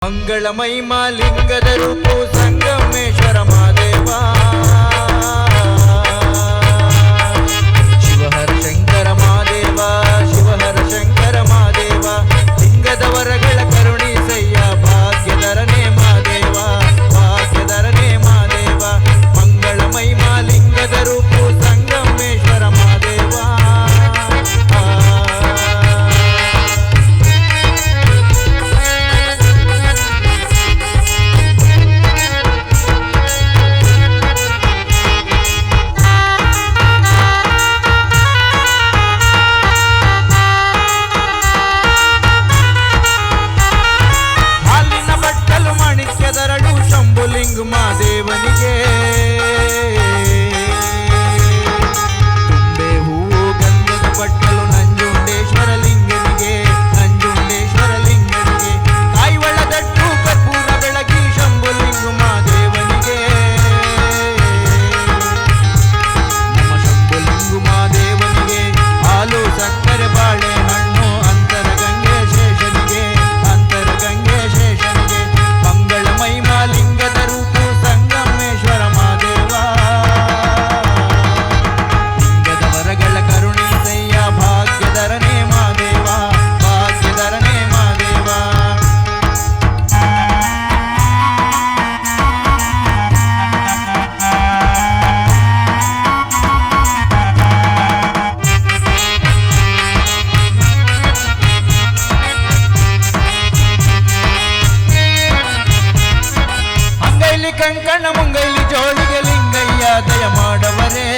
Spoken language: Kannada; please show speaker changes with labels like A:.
A: ಮಂಗಳಮೈ ಮಾಲಿಂಗದ ರೂಪು ಸಂಗಮೇಶ್ವರ ಮಹಾದೇವ ಶಿವಹರ ಶಂಕರ ಮಹಾದೇವ ಶಿವಹರ ಶಂಕರ ಮಹಾದೇವ ಲಿಂಗದ ವರಗಳ ಕರುಣಿಸಯ್ಯ ಭಾಗ್ಯಧರನೇ ಮಹಾದೇವ ಭಾಗ್ಯಧರನೇ ಮಹಾದೇವ ಮಂಗಳಮೈ ಮಾಲಿಂಗದ ರೂಪು ಸಂಗಮೇಶ್ವರ ಮಹಾದೇವ ಮಾಣಿಕ್ಯದರಳು ಶಂಭುಲಿಂಗ ಮಹಾದೇವನಿಗೆ ತುಂಬೆ ಹೂವು ಗಂಧದ ಬಟ್ಟಲು ನಂಜುಂಡೇಶ್ವರ ಲಿಂಗನಿಗೆ ನಂಜುಂಡೇಶ್ವರ ಲಿಂಗನಿಗೆ ಕಾಯಿವಳದಟ್ಟು ಕರ್ಪೂರ ಬೆಳಗಿ ಶಂಭುಲಿಂಗ ಮಹಾದೇವನಿಗೆ ನಮ್ಮ ಶಂಭುಲಿಂಗ ಮಹಾದೇವನಿಗೆ ಹಾಲು ಸಕ್ಕರೆ ಬಾಳೆ ಹಣ್ಣು ಅಂತರಗಂಗೆ ಶೇಷನಿಗೆ ಅಂತರಗಂಗೆ ಶೇಷನಿಗೆ ಮಂಗಳಮೈ ಮಾಲಿಂಗದ ರೂಪು ಸಂಗಮೇಶ್ವರ ಮಹಾದೇವ ಲಿಂಗದ ವರಗಳ ಕರುಣಿಸಯ್ಯ ಭಾಗ್ಯಧರನೇ ಮಹಾದೇವ ಭಾಗ್ಯಧರನೇ ಮಹಾದೇವ ಅಂಗೈಲಿ ಕಂಕಣ ಮುಂಗೈಲಿ ಜೋಳಿಗೆ ಲಿಂಗಯ್ಯ ದಯ ಮಾಡವರೇ